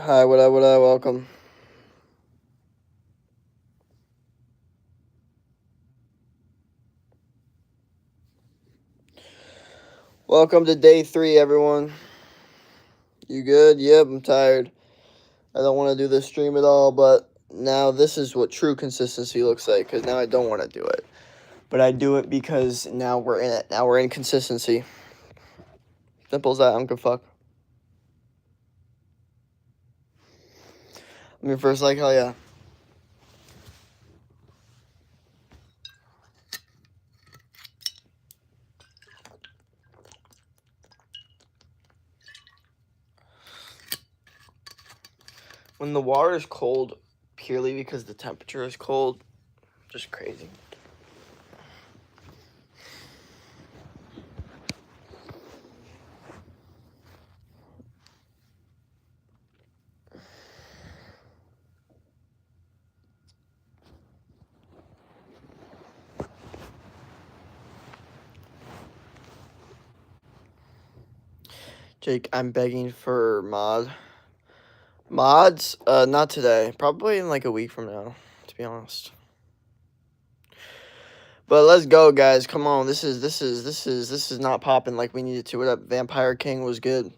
Hi, what up, welcome. Welcome to day 3, everyone. You good? Yep, I'm tired. I don't want to do this stream at all, but now this is what true consistency looks like, because now I don't want to do it. But I do it because now we're in it. Now we're in consistency. Simple as that, I don't give a fuck. I'm your first like, hell yeah. When the water is cold, purely because the temperature is cold, just crazy. Jake, I'm begging for mods. Not today. Probably in like a week from now, to be honest. But let's go, guys. Come on. This is not popping like we needed to. What up? Vampire King was good.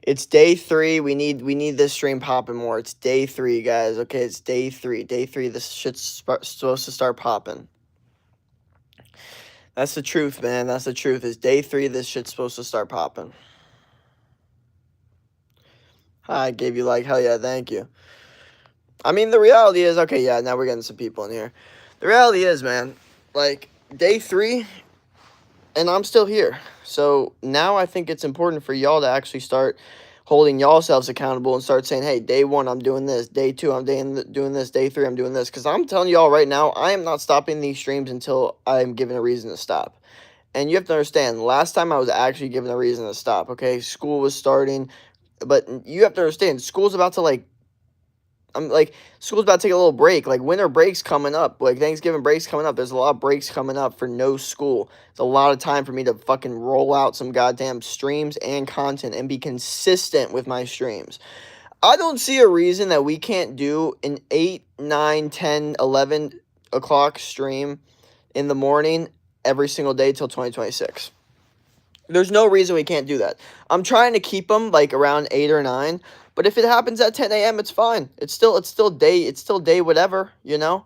It's day 3. We need this stream popping more. It's day 3, guys. Okay, it's day 3. Day 3. This shit's supposed to start popping. That's the truth, man. That's the truth. It's day 3. This shit's supposed to start popping. I gave you like hell yeah. Thank you. I mean, the reality is, okay, yeah. Now we're getting some people in here. The reality is, man, like day 3. And I'm still here. So now I think it's important for y'all to actually start holding y'all selves accountable and start saying, hey, day 1, I'm doing this. Day 2, I'm doing this. Day 3, I'm doing this. Because I'm telling y'all right now, I am not stopping these streams until I'm given a reason to stop. And you have to understand, last time I was actually given a reason to stop, okay? School was starting. But you have to understand, school's about to, like, I'm like, school's about to take a little break. Like, winter break's coming up. Like, Thanksgiving break's coming up. There's a lot of breaks coming up for no school. It's a lot of time for me to fucking roll out some goddamn streams and content and be consistent with my streams. I don't see a reason that we can't do an 8, 9, 10, 11 o'clock stream in the morning every single day till 2026. There's no reason we can't do that. I'm trying to keep them like around 8 or 9, but if it happens at 10 a.m., it's fine. It's still day whatever, you know.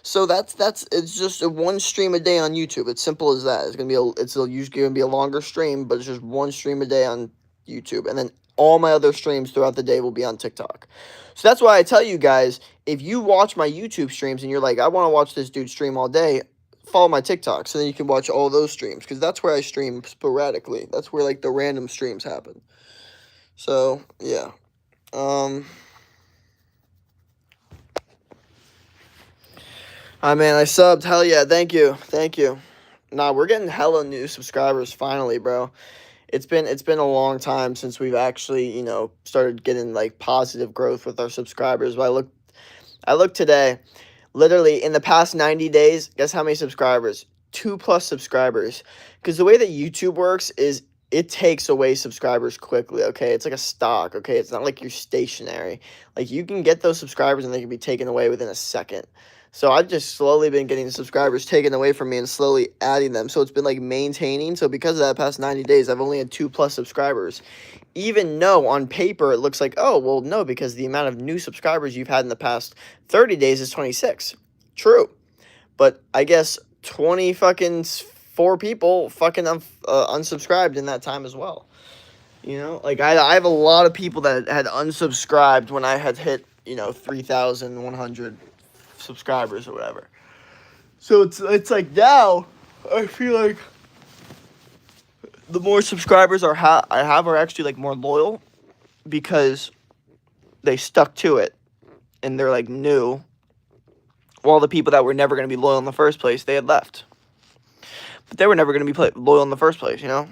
So it's just a one stream a day on YouTube. It's simple as that. It's usually gonna be a longer stream, but it's just one stream a day on YouTube, and then all my other streams throughout the day will be on TikTok. So that's why I tell you guys, if you watch my YouTube streams and you're like, I want to watch this dude stream all day, follow my TikTok so then you can watch all those streams because that's where I stream sporadically. That's where like the random streams happen. So yeah. I mean, I subbed. Hell yeah, thank you, thank you. Nah, we're getting hella new subscribers finally, bro. It's been a long time since we've actually started getting like positive growth with our subscribers. But I looked today. Literally, in the past 90 days, guess how many subscribers? 2 plus subscribers. Because the way that YouTube works is it takes away subscribers quickly, okay? It's like a stock, okay? It's not like you're stationary. Like, you can get those subscribers and they can be taken away within a second. So I've just slowly been getting the subscribers taken away from me and slowly adding them. So it's been like maintaining. So because of that past 90 days, I've only had 2 plus subscribers. Even though on paper it looks like, oh, well, no, because the amount of new subscribers you've had in the past 30 days is 26. True. But I guess 20 fucking 4 people fucking unsubscribed in that time as well. You know, like I have a lot of people that had unsubscribed when I had hit, 3,100 subscribers or whatever. So it's like now I feel like the more subscribers I have are actually like more loyal because they stuck to it and they're like new. While the people that were never going to be loyal in the first place, they had left. But they were never going to be loyal in the first place, you know?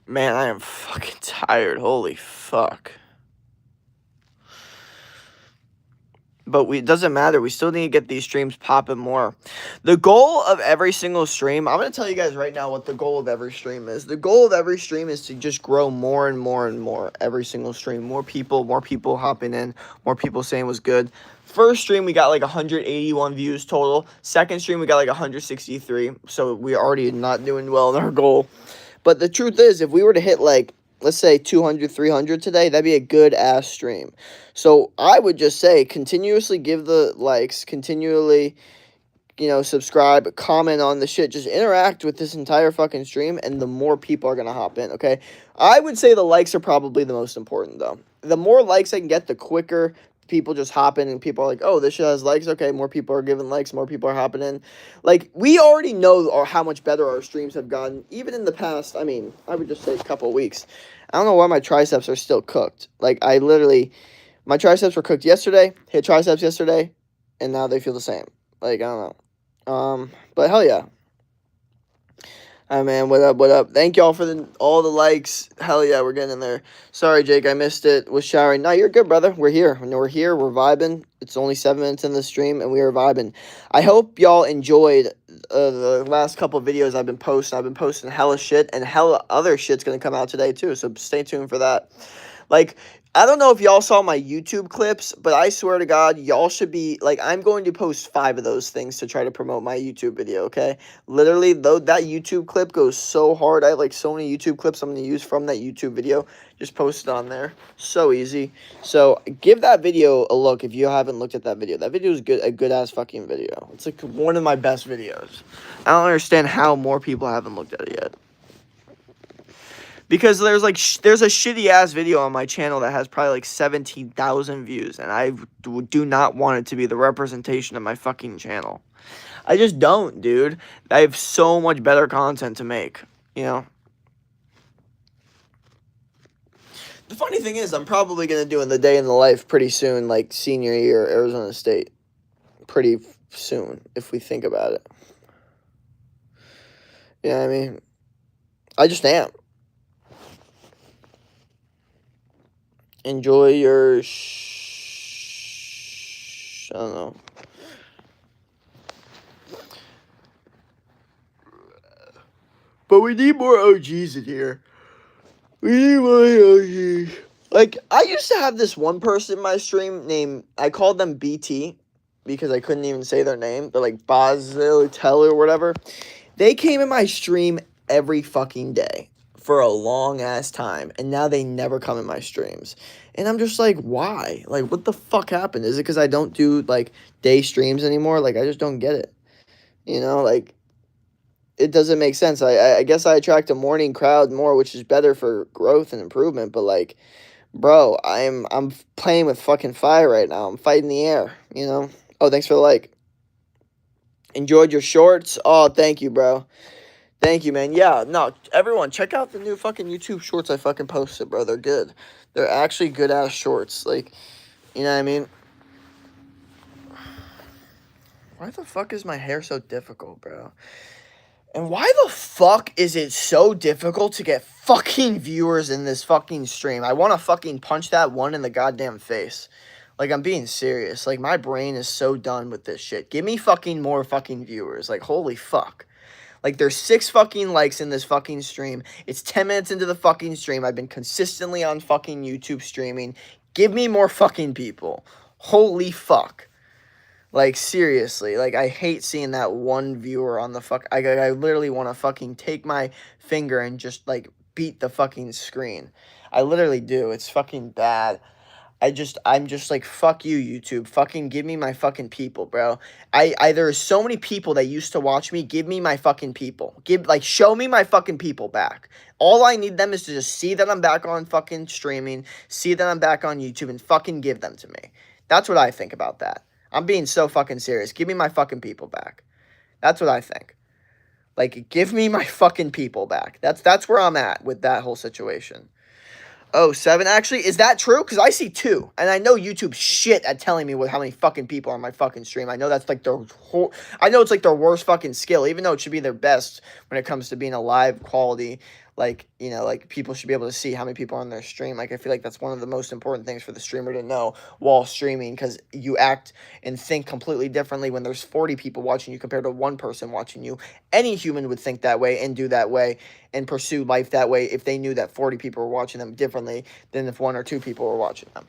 Man, I am fucking tired. Holy fuck. but it doesn't matter. We still need to get these streams popping more. The goal of every single stream, I'm going to tell you guys right now what the goal of every stream is. The goal of every stream is to just grow more and more and more every single stream. More people hopping in, more people saying it was good. First stream, we got like 181 views total. Second stream, we got like 163. So we're already not doing well in our goal. But the truth is, if we were to hit like, let's say 200, 300 today, that'd be a good ass stream. So I would just say continuously give the likes, continually, subscribe, comment on the shit, just interact with this entire fucking stream, and the more people are gonna hop in, okay? I would say the likes are probably the most important, though. The more likes I can get, the quicker people just hop in, and people are like, oh, this shit has likes, okay, more people are giving likes, more people are hopping in. Like, we already know how much better our streams have gotten, even in the past, I would just say a couple of weeks. I don't know why my triceps are still cooked. Like, my triceps were cooked yesterday, hit triceps yesterday, and now they feel the same. Like, I don't know. But hell yeah. Alright, man, what up? Thank y'all for all the likes. Hell yeah, we're getting in there. Sorry, Jake, I missed it. Was showering. No, you're good, brother. We're here. We're vibing. It's only 7 minutes in the stream, and we are vibing. I hope y'all enjoyed the last couple of videos I've been posting. I've been posting hella shit, and hella other shit's gonna come out today, too, so stay tuned for that. Like, I don't know if y'all saw my YouTube clips, but I swear to God, y'all should be, like, I'm going to post 5 of those things to try to promote my YouTube video, okay? Literally, though, that YouTube clip goes so hard. I have, like, so many YouTube clips I'm going to use from that YouTube video. Just post it on there. So easy. So, give that video a look if you haven't looked at that video. That video is a good-ass fucking video. It's, like, one of my best videos. I don't understand how more people haven't looked at it yet. Because there's a shitty-ass video on my channel that has probably like 17,000 views. And I do not want it to be the representation of my fucking channel. I just don't, dude. I have so much better content to make, The funny thing is, I'm probably going to do in the day in the life pretty soon, like senior year, Arizona State. Pretty soon, if we think about it. You know what I mean? I just am. Enjoy your I don't know. But we need more OGs in here. We need more OGs. Like, I used to have this one person in my stream named, I called them BT because I couldn't even say their name. They're like Basil or whatever. They came in my stream every fucking day for a long ass time, and now they never come in my streams. And I'm just like, why? Like, what the fuck happened? Is it because I don't do like day streams anymore? Like, I just don't get it. Like, it doesn't make sense. I guess I attract a morning crowd more, which is better for growth and improvement. But like, bro, I'm playing with fucking fire right now. I'm fighting the air. Oh, thanks for the like. Enjoyed your shorts. Oh, thank you, bro. Thank you, man. Yeah, no, everyone, check out the new fucking YouTube shorts I fucking posted, bro. They're good. They're actually good-ass shorts. Like, you know what I mean? Why the fuck is my hair so difficult, bro? And why the fuck is it so difficult to get fucking viewers in this fucking stream? I want to fucking punch that one in the goddamn face. Like, I'm being serious. Like, my brain is so done with this shit. Give me fucking more fucking viewers. Like, holy fuck. Like, there's 6 fucking likes in this fucking stream. It's 10 minutes into the fucking stream. I've been consistently on fucking YouTube streaming. Give me more fucking people. Holy fuck. Like, seriously. Like, I hate seeing that one viewer on the fuck. I literally want to fucking take my finger and just, like, beat the fucking screen. I literally do. It's fucking bad. I'm just like, fuck you, YouTube. Fucking give me my fucking people, bro. There are so many people that used to watch me. Give me my fucking people. Show me my fucking people back. All I need them is to just see that I'm back on fucking streaming, see that I'm back on YouTube, and fucking give them to me. That's what I think about that. I'm being so fucking serious. Give me my fucking people back. That's what I think. Like, give me my fucking people back. That's where I'm at with that whole situation. Oh, 7 actually? Is that true? Because I see 2. And I know YouTube's shit at telling me how many fucking people are on my fucking stream. I know that's like I know it's like their worst fucking skill, even though it should be their best when it comes to being a live quality, like, you know, like people should be able to see how many people are on their stream. Like I feel like that's one of the most important things for the streamer to know while streaming, because you act and think completely differently when there's 40 people watching you compared to one person watching you. Any human would think that way and do that way and pursue life that way if they knew that 40 people were watching them differently than if 1 or 2 people were watching them.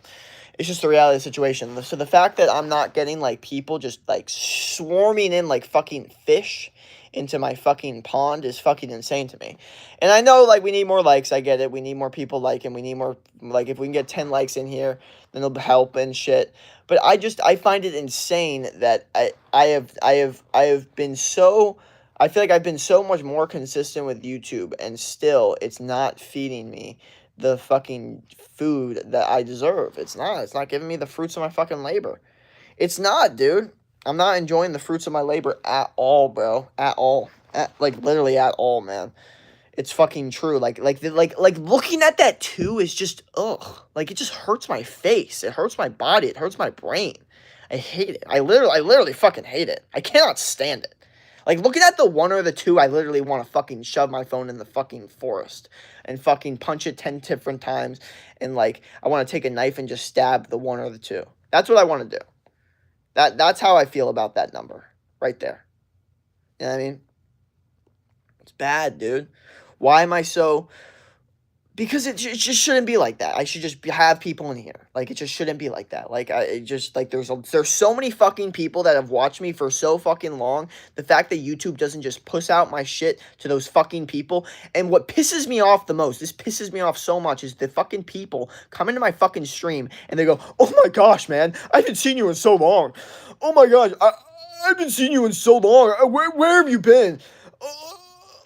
It's just the reality of the situation. So the fact that I'm not getting like people just like swarming in like fucking fish into my fucking pond is fucking insane to me. And I know like we need more likes. I get it. We need more people liking. We need more, like, if we can get 10 likes in here, then it'll help and shit. But I find it insane that I have been so, I feel like I've been so much more consistent with YouTube, and still it's not feeding me the fucking food that I deserve. It's not giving me the fruits of my fucking labor. It's not, dude. I'm not enjoying the fruits of my labor at all, bro. At all. Like literally at all, man. It's fucking true. Like looking at that too is just ugh. Like it just hurts my face. It hurts my body. It hurts my brain. I hate it. I literally fucking hate it. I cannot stand it. Like, looking at the 1 or the 2, I literally want to fucking shove my phone in the fucking forest and fucking punch it 10 different times. And, like, I want to take a knife and just stab the 1 or the 2. That's what I want to do. That's how I feel about that number right there. You know what I mean? It's bad, dude. Why am I so... Because it just shouldn't be like that. I should just have people in here. Like, it just shouldn't be like that. Like, there's so many fucking people that have watched me for so fucking long. The fact that YouTube doesn't just push out my shit to those fucking people. And what pisses me off the most, this pisses me off so much, is the fucking people come into my fucking stream and they go, "Oh my gosh, man, I haven't seen you in so long. Oh my gosh, I haven't seen you in so long. Where have you been?"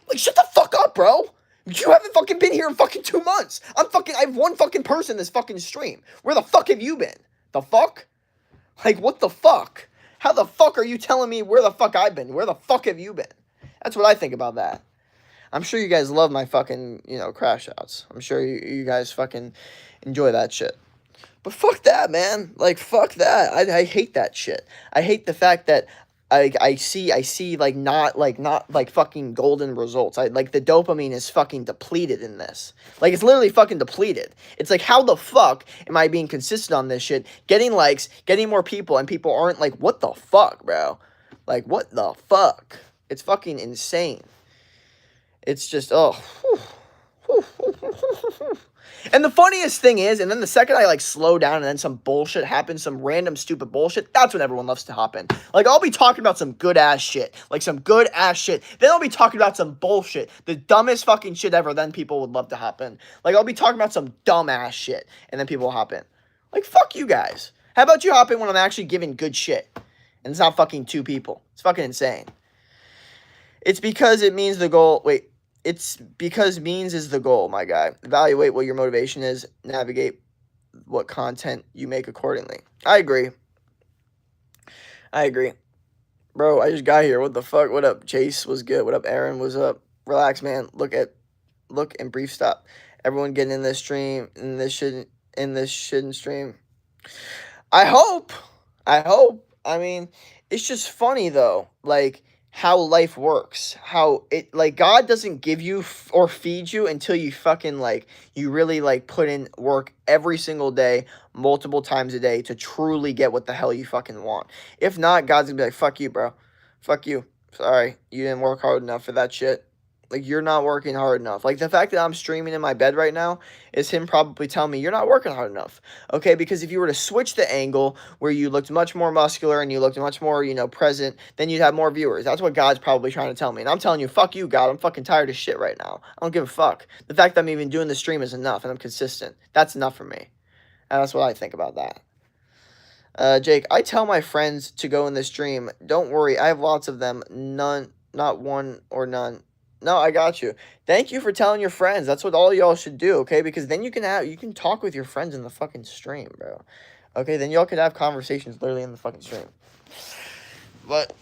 Like, shut the fuck up, bro. You haven't fucking been here in fucking 2 months. I have 1 fucking person in this fucking stream. Where the fuck have you been? The fuck? Like, what the fuck? How the fuck are you telling me where the fuck I've been? Where the fuck have you been? That's what I think about that. I'm sure you guys love my fucking, crash outs. I'm sure you guys fucking enjoy that shit. But fuck that, man. Like, fuck that. I hate that shit. I hate the fact that I see like not fucking golden results. Like the dopamine is fucking depleted in this. Like, it's literally fucking depleted. It's like, how the fuck am I being consistent on this shit, getting likes, getting more people, and people aren't like, what the fuck, bro? Like, what the fuck? It's fucking insane. It's just, oh. And the funniest thing is, and then the second I, like, slow down and then some bullshit happens, some random stupid bullshit, that's when everyone loves to hop in. Like, I'll be talking about some good-ass shit. Like, some good-ass shit. Then I'll be talking about some bullshit. The dumbest fucking shit ever. Then people would love to hop in. Like, I'll be talking about some dumb-ass shit. And then people will hop in. Like, fuck you guys. How about you hop in when I'm actually giving good shit? And it's not fucking 2 people. It's fucking insane. It's because it means the goal... Wait. It's because means is the goal, my guy. Evaluate what your motivation is. Navigate what content you make accordingly. I agree. Bro, I just got here. What the fuck? What up? Chase was good. What up, Aaron? What's up? Relax, man. Look and brief stop. Everyone getting in this stream, in this shouldn't stream. I hope. I mean, it's just funny though. Like, how life works, how it, like, God doesn't give you or feed you until you fucking, like, you really, like, put in work every single day, multiple times a day, to truly get what the hell you fucking want. If not, God's gonna be like, fuck you, bro. Fuck you. Sorry, you didn't work hard enough for that shit. Like, you're not working hard enough. Like, the fact that I'm streaming in my bed right now is him probably telling me, you're not working hard enough. Okay, because if you were to switch the angle where you looked much more muscular and you looked much more, present, then you'd have more viewers. That's what God's probably trying to tell me. And I'm telling you, fuck you, God. I'm fucking tired of shit right now. I don't give a fuck. The fact that I'm even doing the stream is enough, and I'm consistent. That's enough for me. And that's what I think about that. Jake, I tell my friends to go in the stream. Don't worry, I have lots of them. None, not one or none. No, I got you. Thank you for telling your friends. That's what all y'all should do, okay? Because then you can talk with your friends in the fucking stream, bro. Okay, then y'all could have conversations literally in the fucking stream. But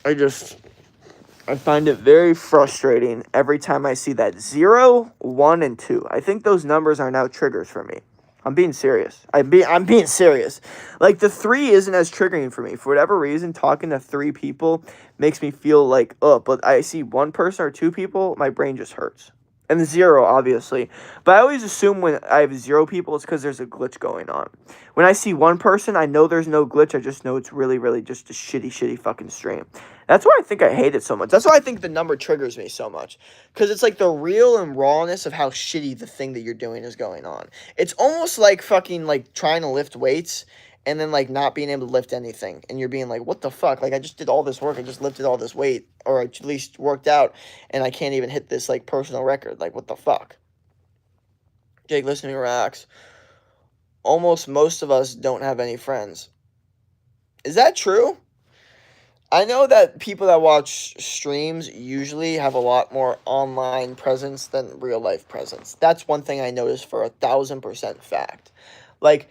I find it very frustrating every time I see that 0, 1, and 2. I think those numbers are now triggers for me. I'm being serious. I'm being serious. Like, the 3 isn't as triggering for me. For whatever reason, talking to 3 people makes me feel like, oh, but I see 1 person or 2 people, my brain just hurts. And the 0, obviously. But I always assume when I have 0 people, it's because there's a glitch going on. When I see 1 person, I know there's no glitch. I just know it's really, really just a shitty, shitty fucking stream. That's why I think I hate it so much. That's why I think the number triggers me so much. Because it's like the real and rawness of how shitty the thing that you're doing is going on. It's almost like fucking like trying to lift weights and then like not being able to lift anything. And you're being like, what the fuck? Like, I just did all this work. I just lifted all this weight, or at least worked out, and I can't even hit this like personal record. Like, what the fuck? Jake, listen to me, relax. Almost most of us don't have any friends. Is that true? I know that people that watch streams usually have a lot more online presence than real life presence. That's one thing I noticed for 1,000% fact. Like,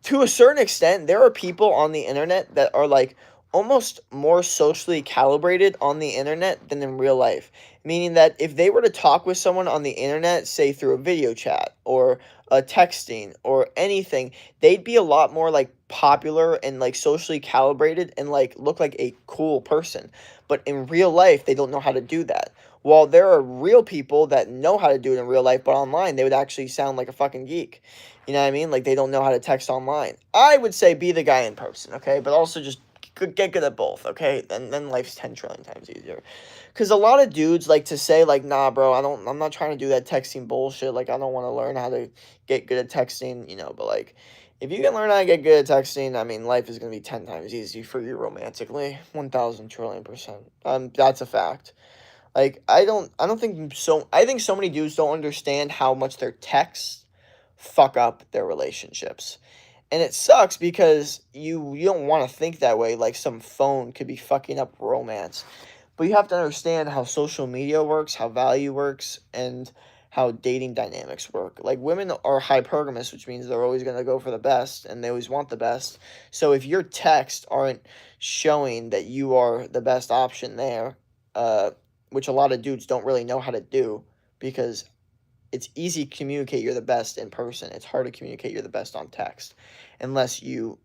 to a certain extent, there are people on the internet that are like almost more socially calibrated on the internet than in real life. Meaning that if they were to talk with someone on the internet, say through a video chat or a texting or anything, they'd be a lot more like popular and like socially calibrated and like look like a cool person. But in real life, they don't know how to do that. While there are real people that know how to do it in real life, but online, they would actually sound like a fucking geek. You know what I mean? Like, they don't know how to text online. I would say be the guy in person, okay? But also just get good at both, okay? And then life's 10 trillion times easier. Because a lot of dudes like to say, like, nah, bro, I'm not trying to do that texting bullshit. Like, I don't want to learn how to get good at texting, you know, but, like, if you can learn how to get good at texting, I mean, life is going to be 10 times easier for you romantically. 1,000 trillion percent. That's a fact. Like, I think so. I think so many dudes don't understand how much their texts fuck up their relationships. And it sucks because you don't want to think that way, like some phone could be fucking up romance. But you have to understand how social media works, how value works, and how dating dynamics work. Like, women are hypergamous, which means they're always going to go for the best and they always want the best. So if your texts aren't showing that you are the best option there, which a lot of dudes don't really know how to do, because it's easy to communicate you're the best in person. It's hard to communicate you're the best on text unless you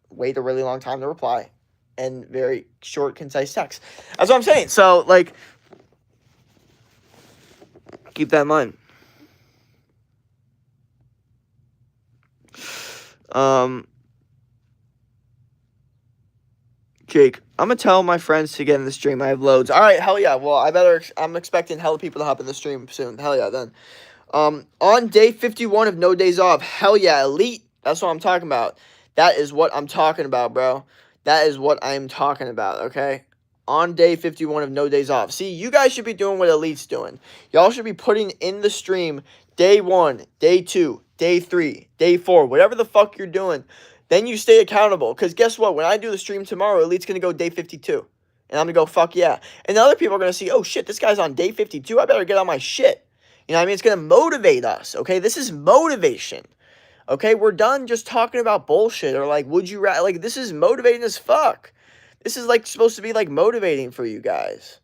wait a really long time to reply and very short, concise text. That's what I'm saying. So, like, keep that in mind. Jake, I'm gonna tell my friends to get in the stream. I have loads. All right, hell yeah. Well, I'm expecting hella people to hop in the stream soon. Hell yeah, then. On day 51 of No Days Off, hell yeah, elite. That's what I'm talking about. That is what I'm talking about, bro. That is what I'm talking about, okay? On day 51 of No Days Off. See, you guys should be doing what Elite's doing. Y'all should be putting in the stream day 1, day 2, day 3, day 4, whatever the fuck you're doing. Then you stay accountable. Because guess what? When I do the stream tomorrow, Elite's going to go day 52. And I'm going to go, fuck yeah. And the other people are going to see, oh shit, this guy's on day 52. I better get on my shit. You know what I mean? It's going to motivate us, okay? This is motivation. Okay, we're done just talking about bullshit or like, would you rather? Like, this is motivating as fuck. This is like supposed to be like motivating for you guys.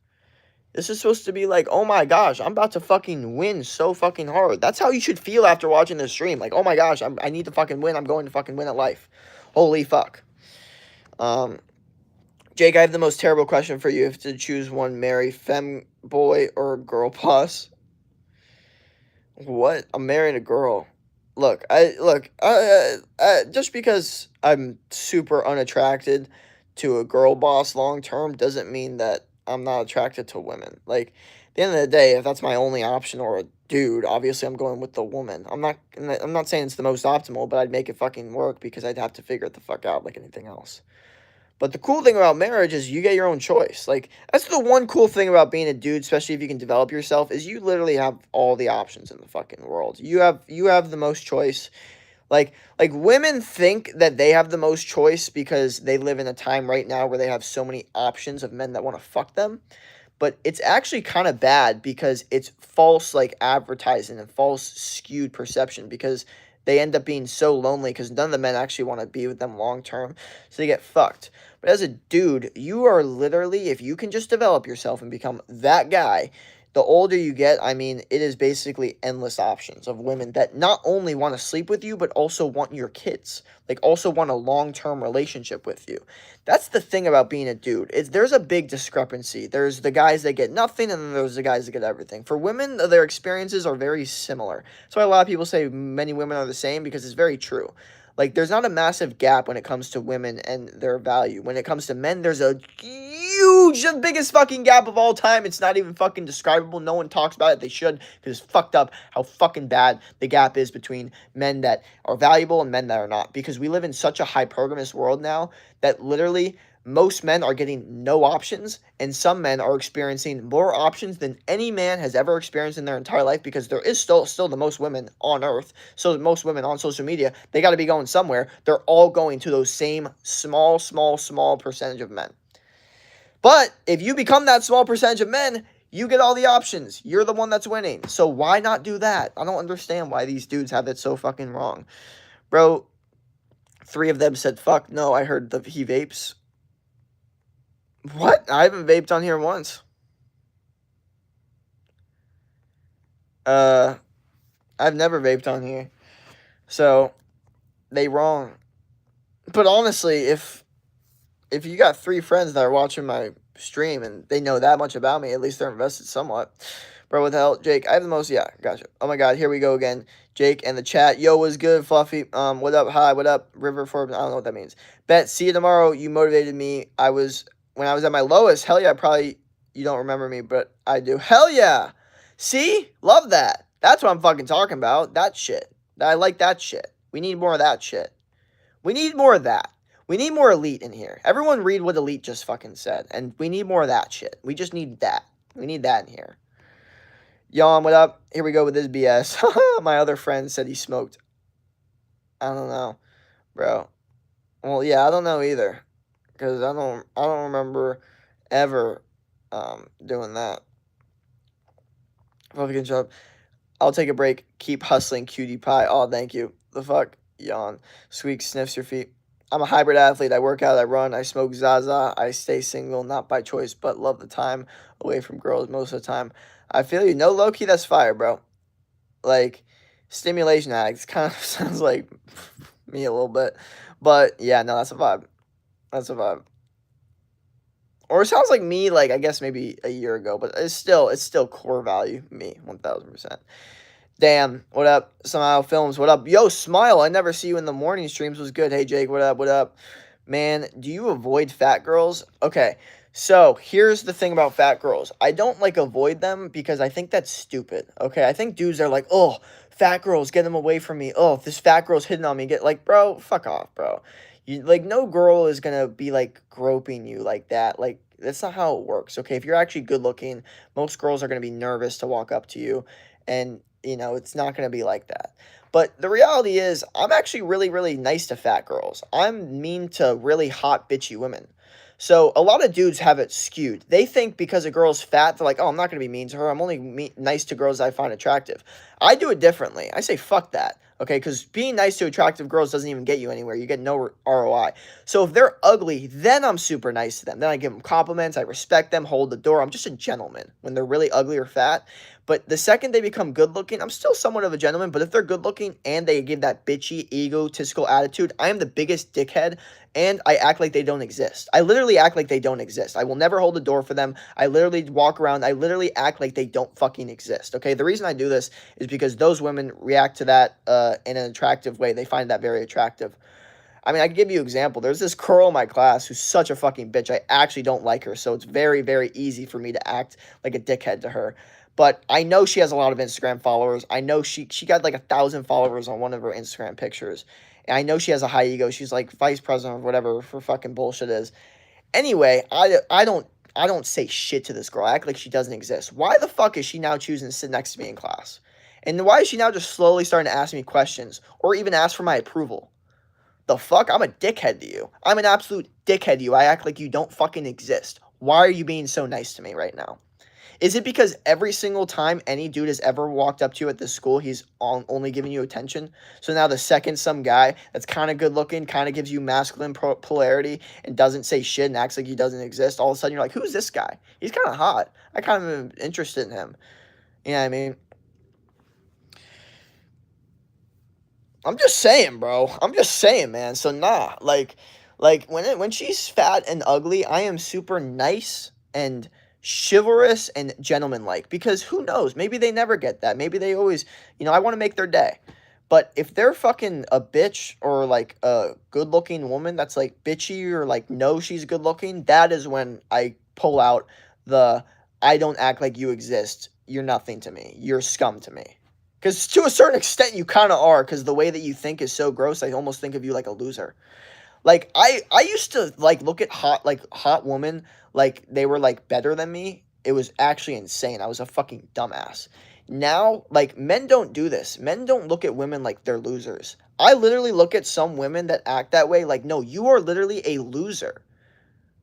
This is supposed to be like, oh my gosh, I'm about to fucking win so fucking hard. That's how you should feel after watching this stream. Like, oh my gosh, I need to fucking win. I'm going to fucking win at life. Holy fuck. Jake, I have the most terrible question for you. You have to choose one: marry femme boy or girl boss. What? I'm marrying a girl. Look, just because I'm super unattracted to a girl boss long term doesn't mean that I'm not attracted to women. Like, at the end of the day, if that's my only option or a dude, obviously I'm going with the woman. I'm not saying it's the most optimal, but I'd make it fucking work because I'd have to figure it the fuck out like anything else. But the cool thing about marriage is you get your own choice. Like, that's the one cool thing about being a dude, especially if you can develop yourself, is you literally have all the options in the fucking world. You have the most choice. Like women think that they have the most choice because they live in a time right now where they have so many options of men that want to fuck them. But it's actually kind of bad because it's false, like, advertising and false skewed perception, because they end up being so lonely because none of the men actually want to be with them long term. So they get fucked. But as a dude, you are literally, if you can just develop yourself and become that guy, the older you get, I mean, it is basically endless options of women that not only want to sleep with you, but also want your kids. Like, also want a long-term relationship with you. That's the thing about being a dude. There's a big discrepancy. There's the guys that get nothing, and then there's the guys that get everything. For women, their experiences are very similar. That's why a lot of people say many women are the same, because it's very true. Like, there's not a massive gap when it comes to women and their value. When it comes to men, there's a huge, the biggest fucking gap of all time. It's not even fucking describable. No one talks about it. They should, because it's fucked up how fucking bad the gap is between men that are valuable and men that are not. Because we live in such a hypergamous world now that literally most men are getting no options, and some men are experiencing more options than any man has ever experienced in their entire life, because there is still the most women on earth. So most women on social media, they got to be going somewhere. They're all going to those same small percentage of men. But if you become that small percentage of men, you get all the options. You're the one that's winning. So why not do that? I don't understand why these dudes have it so fucking wrong. Bro, 3 of them said, fuck no, I heard he vapes. What? I haven't vaped on here once. I've never vaped on here. So, they wrong. But honestly, if you got 3 friends that are watching my stream and they know that much about me, at least they're invested somewhat. Bro, what the hell? Jake, I have the most, yeah, gotcha. Oh my god, here we go again. Jake and the chat. Yo, what's good, Fluffy? What up? Hi, what up? River Forbes, I don't know what that means. Bet, see you tomorrow. You motivated me. When I was at my lowest, hell yeah, probably, you don't remember me, but I do. Hell yeah! See? Love that. That's what I'm fucking talking about. That shit. I like that shit. We need more of that shit. We need more of that. We need more elite in here. Everyone read what elite just fucking said. And we need more of that shit. We just need that. We need that in here. Yawn, what up? Here we go with this BS. My other friend said he smoked. I don't know, bro. Well, yeah, I don't know either. Because I don't remember ever doing that. Good job. I'll take a break. Keep hustling, cutie pie. Oh, thank you. The fuck? Yawn. Squeak sniffs your feet. I'm a hybrid athlete. I work out, I run, I smoke Zaza. I stay single, not by choice, but love the time away from girls most of the time. I feel you. No, low-key, that's fire, bro. Like, stimulation addicts kind of sounds like me a little bit. But, yeah, no, that's a vibe. That's a vibe. Or it sounds like me, like, I guess maybe a year ago, but it's still core value, me, 1000%. Damn, what up? Somehow Films, what up? Yo, Smile, I never see you in the morning streams, was good. Hey, Jake, what up, what up? Man, do you avoid fat girls? Okay, so here's the thing about fat girls. I don't, like, avoid them because I think that's stupid, okay? I think dudes are like, oh, fat girls, get them away from me. Oh, if this fat girl's hitting on me, like, bro, fuck off, bro. Like, no girl is gonna be, like, groping you like that. Like, that's not how it works, okay? If you're actually good looking, most girls are gonna be nervous to walk up to you, and, you know, it's not gonna be like that. But the reality is, I'm actually really, really nice to fat girls. I'm mean to really hot, bitchy women. So, a lot of dudes have it skewed. They think because a girl's fat, they're like, oh, I'm not gonna be mean to her. I'm only nice to girls I find attractive. I do it differently. I say, fuck that. Okay, because being nice to attractive girls doesn't even get you anywhere. You get no ROI. So if they're ugly, then I'm super nice to them. Then I give them compliments. I respect them, hold the door. I'm just a gentleman when they're really ugly or fat. But the second they become good looking, I'm still somewhat of a gentleman. But if they're good looking and they give that bitchy, egotistical attitude, I am the biggest dickhead. And I act like they don't exist. I literally act like they don't exist. I will never hold the door for them. I literally walk around. I literally act like they don't fucking exist. Okay, the reason I do this is because those women react to that in an attractive way. They find that very attractive. I mean, I can give you an example. There's this girl in my class who's such a fucking bitch. I actually don't like her, so it's very, very easy for me to act like a dickhead to her. But I know she has a lot of Instagram followers. I know she got like 1,000 followers on one of her Instagram pictures. And I know she has a high ego. She's like vice president or whatever for fucking bullshit is. Anyway, I don't say shit to this girl. I act like she doesn't exist. Why the fuck is she now choosing to sit next to me in class? And why is she now just slowly starting to ask me questions or even ask for my approval? The fuck? I'm a dickhead to you. I'm an absolute dickhead to you. I act like you don't fucking exist. Why are you being so nice to me right now? Is it because every single time any dude has ever walked up to you at this school, he's only giving you attention? So now the second some guy that's kind of good looking, kind of gives you masculine polarity and doesn't say shit and acts like he doesn't exist, all of a sudden you're like, who's this guy? He's kind of hot. I kind of am interested in him. You know what I mean? I'm just saying, bro. I'm just saying, man. So nah, like when she's fat and ugly, I am super nice and chivalrous and gentlemanlike because who knows? Maybe they never get that. Maybe they always, I want to make their day. But if they're fucking a bitch or like a good-looking woman that's like bitchy or like no, she's good-looking, that is when I pull out the I don't act like you exist. You're nothing to me. You're scum to me. Because to a certain extent, you kind of are. Because the way that you think is so gross, I almost think of you like a loser. Like I used to like look at hot women like they were like better than me. It was actually insane. I was a fucking dumbass. Now, like men don't do this. Men don't look at women like they're losers. I literally look at some women that act that way like, no, you are literally a loser.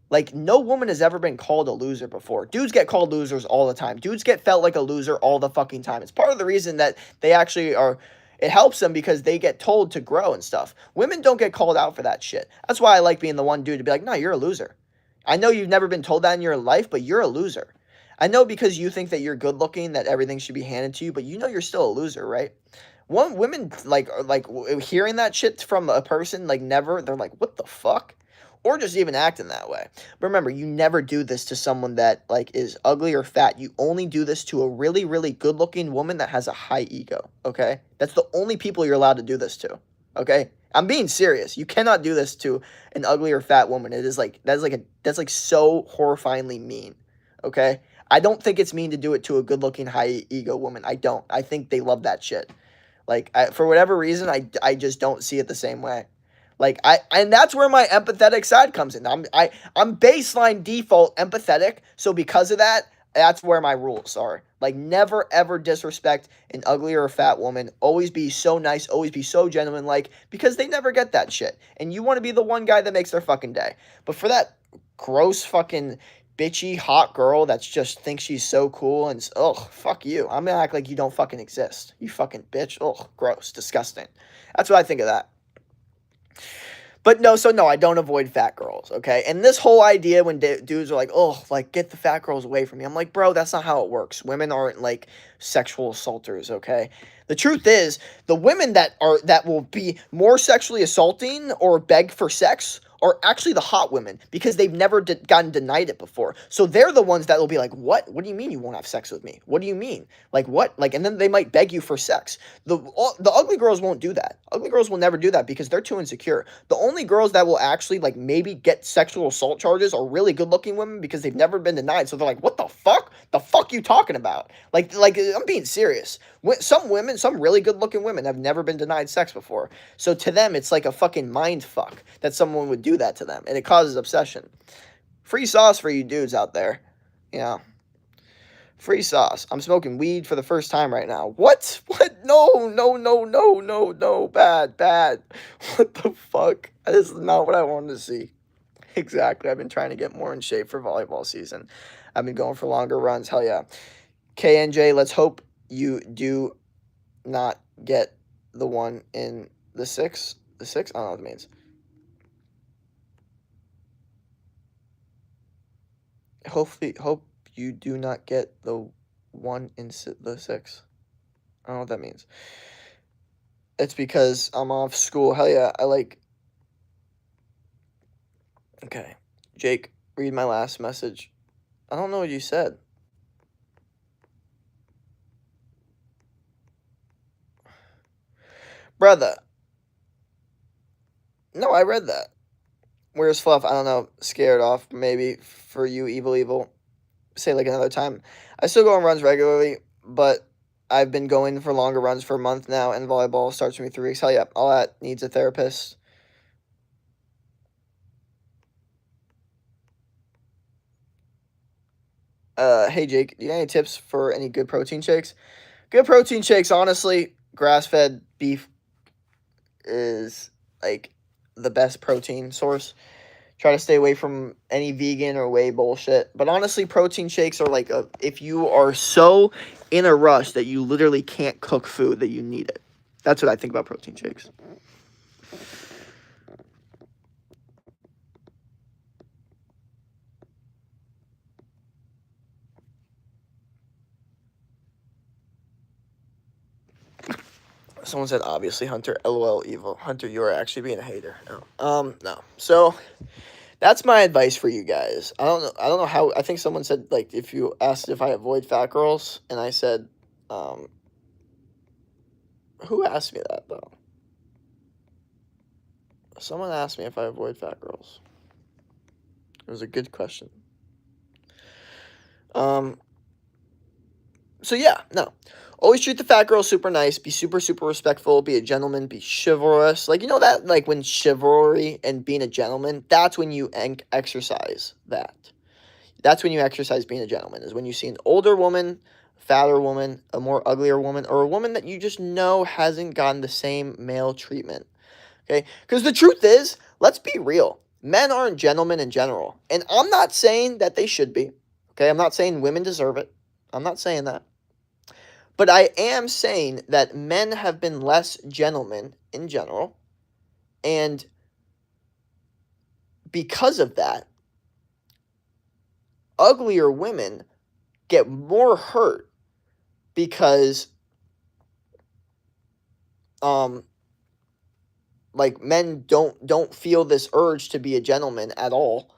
Like, no woman has ever been called a loser before. Dudes get called losers all the time. Dudes get felt like a loser all the fucking time. It's part of the reason that they actually are, it helps them because they get told to grow and stuff. Women don't get called out for that shit. That's why I like being the one dude to be like, no, you're a loser. I know you've never been told that in your life, but you're a loser. I know because you think that you're good looking, that everything should be handed to you, but you know you're still a loser, right? Women, like hearing that shit from a person, like, never, they're like, what the fuck? Or just even acting that way. But remember, you never do this to someone that like is ugly or fat. You only do this to a really, really good-looking woman that has a high ego, okay? That's the only people you're allowed to do this to, okay? I'm being serious. You cannot do this to an ugly or fat woman. It is like that's like so horrifyingly mean, okay? I don't think it's mean to do it to a good-looking high ego woman. I don't. I think they love that shit. Like for whatever reason, I just don't see it the same way. Like and that's where my empathetic side comes in. I'm baseline default empathetic, so because of that, that's where my rules are. Like, never ever disrespect an ugly or a fat woman. Always be so nice, always be so gentleman-like, because they never get that shit. And you want to be the one guy that makes their fucking day. But for that gross fucking bitchy hot girl that's just thinks she's so cool and fuck you. I'm gonna act like you don't fucking exist. You fucking bitch. Gross, disgusting. That's what I think of that. But no, I don't avoid fat girls, okay? And this whole idea when dudes are like, like, get the fat girls away from me. I'm like, bro, that's not how it works. Women aren't, like, sexual assaulters, okay? The truth is, the women that will be more sexually assaulting or beg for sex are actually the hot women because they've never gotten denied it before. So they're the ones that will be like, what? What do you mean you won't have sex with me? What do you mean? Like, what? Like, and then they might beg you for sex. The ugly girls won't do that. Ugly girls will never do that because they're too insecure. The only girls that will actually, like, maybe get sexual assault charges are really good-looking women because they've never been denied. So they're like, what the fuck? The fuck you talking about? Like I'm being serious. Some women, some really good-looking women have never been denied sex before. So to them, it's like a fucking mind fuck that someone would do that to them, and it causes obsession. Free sauce for you dudes out there. Free sauce. I'm smoking weed for the first time right now. What? No. Bad. What the fuck? This is not what I wanted to see. Exactly. I've been trying to get more in shape for volleyball season. I've been going for longer runs. Hell yeah. KNJ, let's hope you do not get the one in the 6. The 6? I don't know what it means. Hope you do not get the one in the 6. I don't know what that means. It's because I'm off school. Hell yeah. Okay. Jake, read my last message. I don't know what you said. Brother. No, I read that. Where's Fluff? I don't know. Scared off. Maybe for you, evil. Say like another time. I still go on runs regularly, but I've been going for longer runs for a month now, and volleyball starts for me 3 weeks. Hell yeah. All that needs a therapist. Hey Jake, do you got any tips for any good protein shakes? Good protein shakes, honestly, grass-fed beef is like the best protein source. Try to stay away from any vegan or whey bullshit. But honestly, protein shakes are like if you are so in a rush that you literally can't cook food that you need it. That's what I think about protein shakes. Someone said obviously Hunter. LOL evil. Hunter, you are actually being a hater. No. So that's my advice for you guys. I don't know how. I think someone said like if you asked if I avoid fat girls, and I said, who asked me that though? Someone asked me if I avoid fat girls. It was a good question. So yeah, no. Always treat the fat girl super nice. Be super, super respectful. Be a gentleman. Be chivalrous. Like, you know that, like, when chivalry and being a gentleman, that's when you exercise that. That's when you exercise being a gentleman, is when you see an older woman, fatter woman, a more uglier woman, or a woman that you just know hasn't gotten the same male treatment. Okay? Because the truth is, let's be real. Men aren't gentlemen in general. And I'm not saying that they should be. Okay? I'm not saying women deserve it. I'm not saying that. But I am saying that men have been less gentlemen in general. And because of that, uglier women get more hurt because like men don't feel this urge to be a gentleman at all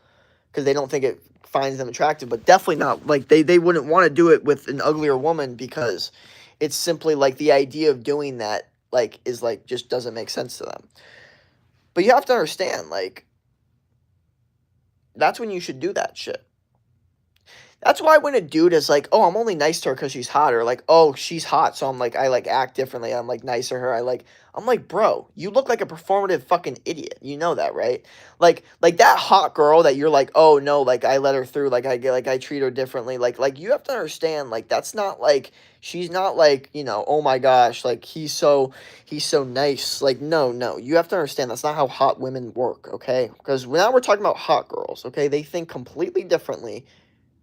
because they don't think it finds them attractive, but definitely not like they wouldn't want to do it with an uglier woman because it's simply like the idea of doing that like is like just doesn't make sense to them. But you have to understand, like, that's when you should do that shit. That's why when a dude is like, oh, I'm only nice to her because she's hot, or like, oh, she's hot, so I'm like, I like act differently. I'm like nicer to her. I'm like, bro, you look like a performative fucking idiot. You know that, right? Like that hot girl that you're like, oh no, like I let her through, like I treat her differently. Like you have to understand, like that's not like she's not like, you know, oh my gosh, like he's so nice. Like no, you have to understand that's not how hot women work, okay? Because now we're talking about hot girls, okay? They think completely differently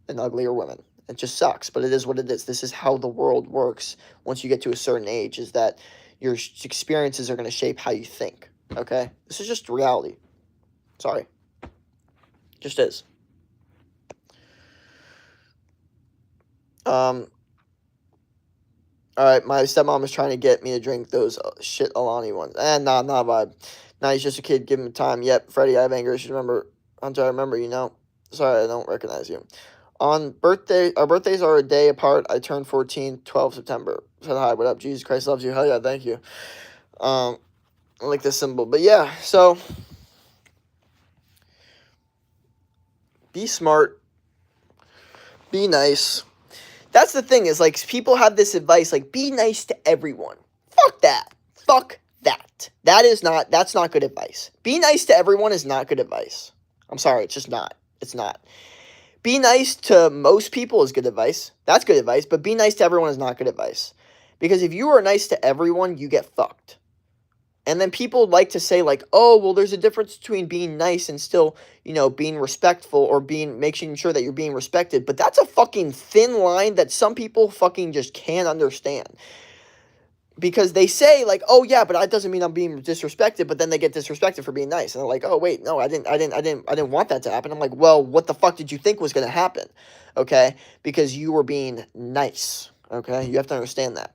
than uglier women. It just sucks, but it is what it is. This is how the world works once you get to a certain age, is that your experiences are going to shape how you think, okay? This is just reality. Sorry. Just is. All right, my stepmom is trying to get me to drink those shit Alani ones. Nah, not a vibe. Nah, he's just a kid. Give him time. Yep, Freddie, I have anger issues. Remember, Hunter, I remember, you know. Sorry, I don't recognize you. On birthday, our birthdays are a day apart. I turned 14, 12 September. Said hi, what up? Jesus Christ loves you. Hell yeah, thank you. I like this symbol. But yeah, so be smart. Be nice. That's the thing, is like people have this advice, like be nice to everyone. Fuck that. Fuck that. That's not good advice. Be nice to everyone is not good advice. I'm sorry, it's just not. It's not. Be nice to most people is good advice. That's good advice. But be nice to everyone is not good advice. Because if you are nice to everyone, you get fucked. And then people like to say like, oh, well, there's a difference between being nice and still, you know, being respectful or making sure that you're being respected. But that's a fucking thin line that some people fucking just can't understand. Because they say like, oh yeah, but that doesn't mean I'm being disrespected. But then they get disrespected for being nice, and they're like, oh wait, no, I didn't want that to happen. I'm like, well, what the fuck did you think was gonna happen? Okay, because you were being nice. Okay, you have to understand that.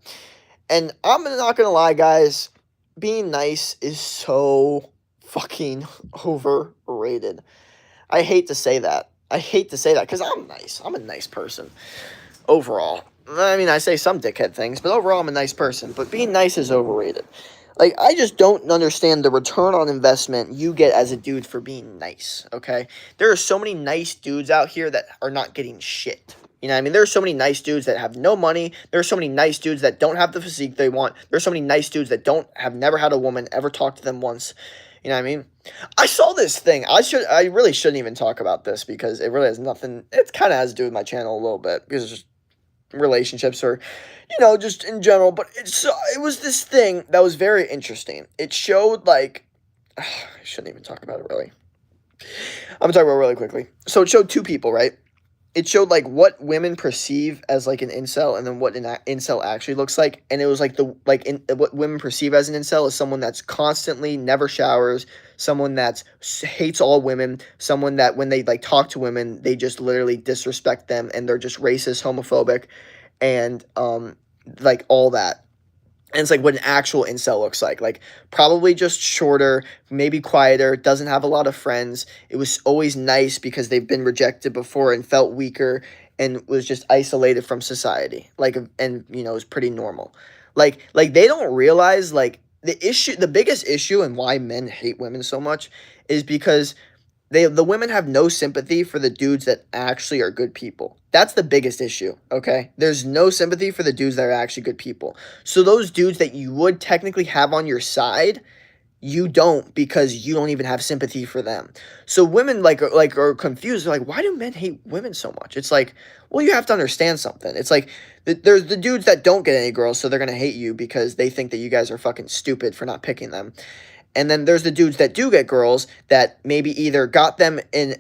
And I'm not gonna lie, guys, being nice is so fucking overrated. I hate to say that. Because I'm nice. I'm a nice person overall. I mean, I say some dickhead things, but overall I'm a nice person. But being nice is overrated. Like, I just don't understand the return on investment you get as a dude for being nice, okay? There are so many nice dudes out here that are not getting shit. You know what I mean? There are so many nice dudes that have no money. There are so many nice dudes that don't have the physique they want. There are so many nice dudes that have never had a woman ever talk to them once. You know what I mean? I saw this thing. I really shouldn't even talk about this because it really has nothing. It kind of has to do with my channel a little bit because it's just relationships or, you know, just in general. But it was this thing that was very interesting. It showed like, I shouldn't even talk about it really. I'm gonna talk about it really quickly. So it showed two people, right? It showed like what women perceive as like an incel, and then what an incel actually looks like. And it was like what women perceive as an incel is someone that's constantly never showers, someone that hates all women, someone that when they like talk to women, they just literally disrespect them, and they're just racist, homophobic, and like all that. And it's like what an actual incel looks like. Like probably just shorter, maybe quieter, doesn't have a lot of friends. It was always nice because they've been rejected before and felt weaker and was just isolated from society. Like and you know, it was pretty normal. Like they don't realize like the biggest issue and why men hate women so much is because the women have no sympathy for the dudes that actually are good people. That's the biggest issue, okay? There's no sympathy for the dudes that are actually good people. So those dudes that you would technically have on your side, you don't because you don't even have sympathy for them. So women are confused. They're like, why do men hate women so much? It's like, well, you have to understand something. It's like there's the dudes that don't get any girls, so they're gonna hate you because they think that you guys are fucking stupid for not picking them. And then there's the dudes that do get girls that maybe either got them in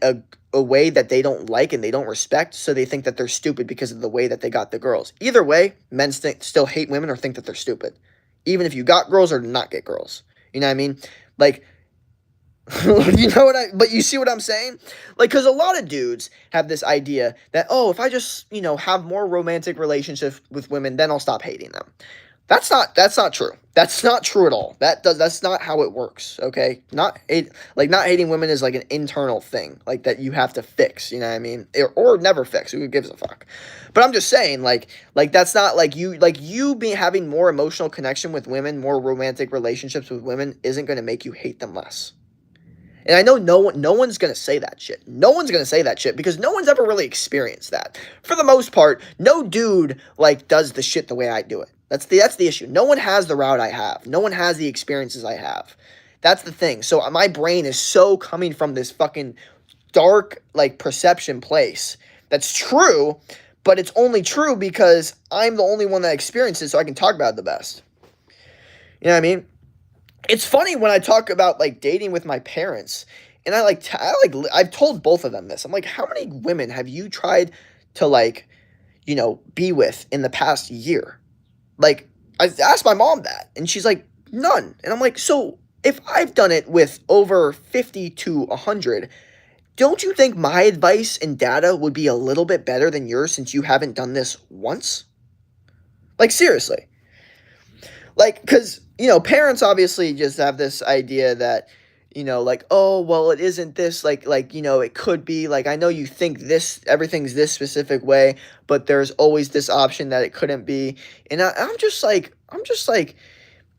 a way that they don't like and they don't respect, so they think that they're stupid because of the way that they got the girls. Either way, men still hate women or think that they're stupid, even if you got girls or not get girls. You know what I mean? Like, but you see what I'm saying? Like, because a lot of dudes have this idea that, oh, if I just, have more romantic relationships with women, then I'll stop hating them. That's not true. That's not true at all. That's not how it works. Okay, not hating women is like an internal thing, like that you have to fix. You know what I mean? Or never fix. Who gives a fuck? But I'm just saying, like that's not you being having more emotional connection with women, more romantic relationships with women isn't going to make you hate them less. And I know no one's gonna say that shit. No one's gonna say that shit because no one's ever really experienced that. For the most part, no dude does the shit the way I do it. That's the issue. No one has the route I have. No one has the experiences I have. That's the thing. So my brain is so coming from this fucking dark perception place. That's true, but it's only true because I'm the only one that experiences, so I can talk about it the best. You know what I mean? It's funny when I talk about dating with my parents, and I've told both of them this. I'm like, how many women have you tried to be with in the past year? I asked my mom that, and she's like, none. And I'm like, so if I've done it with over 50 to 100, don't you think my advice and data would be a little bit better than yours since you haven't done this once? Seriously. Because, parents obviously just have this idea that, oh, well, it isn't this, it could be, I know you think everything's this specific way, but there's always this option that it couldn't be. And I'm just like,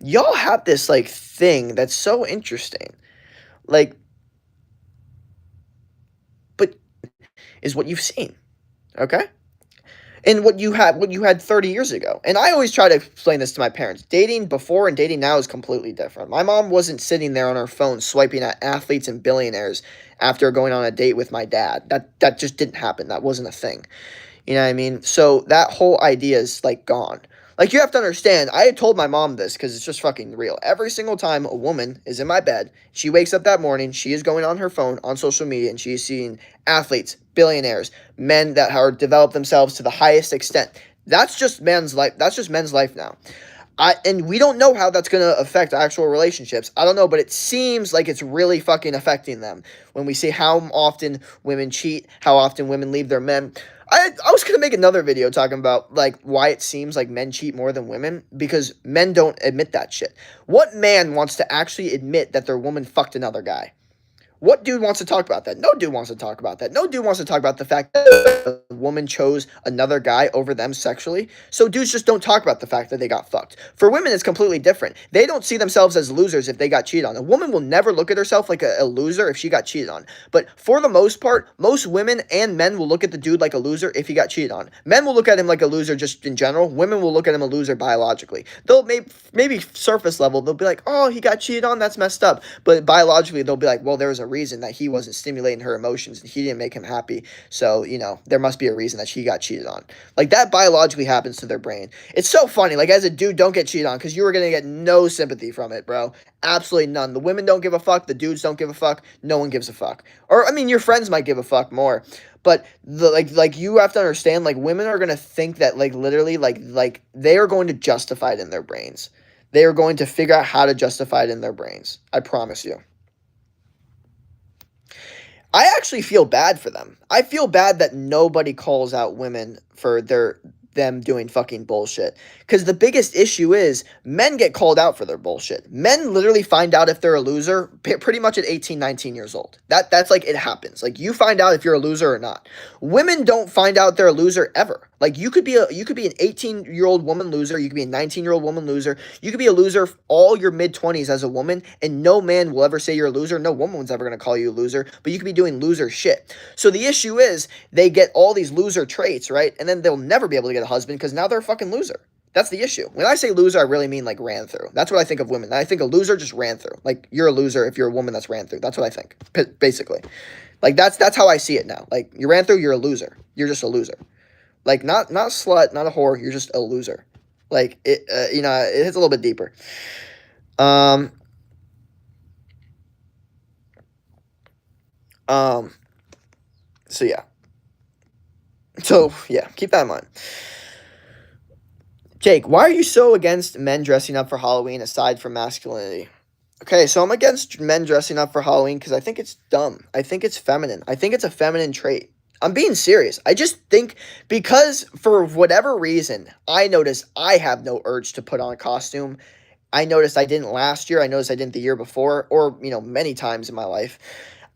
y'all have this, thing that's so interesting. But is what you've seen, okay? And what you had 30 years ago. And I always try to explain this to my parents. Dating before and dating now is completely different. My mom wasn't sitting there on her phone swiping at athletes and billionaires after going on a date with my dad. That just didn't happen. That wasn't a thing. You know what I mean? So that whole idea is gone. You have to understand, I had told my mom this because it's just fucking real. Every single time a woman is in my bed, she wakes up that morning, she is going on her phone, on social media, and she is seeing athletes, billionaires, men that are developed themselves to the highest extent. That's just men's life. That's just men's life now. And we don't know how that's going to affect actual relationships. I don't know, but it seems like it's really fucking affecting them when we see how often women cheat, how often women leave their men. I was going to make another video talking about, why it seems like men cheat more than women, because men don't admit that shit. What man wants to actually admit that their woman fucked another guy? What dude wants to talk about that? No dude wants to talk about that. No dude wants to talk about the fact that a woman chose another guy over them sexually. So dudes just don't talk about the fact that they got fucked. For women, it's completely different. They don't see themselves as losers if they got cheated on. A woman will never look at herself like a loser if she got cheated on. But for the most part, most women and men will look at the dude like a loser if he got cheated on. Men will look at him like a loser just in general. Women will look at him a loser biologically. They'll maybe surface level, they'll be like, oh, he got cheated on, that's messed up. But biologically, they'll be like, well, there was a reason that he wasn't stimulating her emotions and he didn't make him happy. So, you know, there must be a reason that she got cheated on. Like, that biologically happens to their brain. It's so funny. Like, as a dude, don't get cheated on because you are going to get no sympathy from it, bro. Absolutely none. The women don't give a fuck. The dudes don't give a fuck. No one gives a fuck. Or, I mean, your friends might give a fuck more. But like you have to understand, like, women are gonna think that, like, literally, like they are going to justify it in their brains. They are going to figure out how to justify it in their brains. I promise you. I actually feel bad for them. I feel bad that nobody calls out women for them doing fucking bullshit. Because the biggest issue is men get called out for their bullshit. Men literally find out if they're a loser pretty much at 18, 19 years old. That's like, it happens. Like, you find out if you're a loser or not. Women don't find out they're a loser ever. Like, you could be an 18-year-old woman loser, you could be a 19-year-old woman loser, you could be a loser all your mid-20s as a woman, and no man will ever say you're a loser, no woman's ever going to call you a loser, but you could be doing loser shit. So the issue is, they get all these loser traits, right, and then they'll never be able to get a husband because now they're a fucking loser. That's the issue. When I say loser, I really mean, like, ran through. That's what I think of women. I think a loser just ran through. Like, you're a loser if you're a woman that's ran through. That's what I think, basically. Like, that's how I see it now. Like, you ran through, you're a loser. You're just a loser. Like, not a slut, not a whore. You're just a loser. Like, it, you know, it hits a little bit deeper. So yeah. So, yeah, keep that in mind. Jake, why are you so against men dressing up for Halloween aside from masculinity? Okay, so I'm against men dressing up for Halloween because I think it's dumb. I think it's feminine. I think it's a feminine trait. I'm being serious. I just think because for whatever reason, I notice I have no urge to put on a costume. I noticed I didn't last year. I noticed I didn't the year before, or, you know, many times in my life.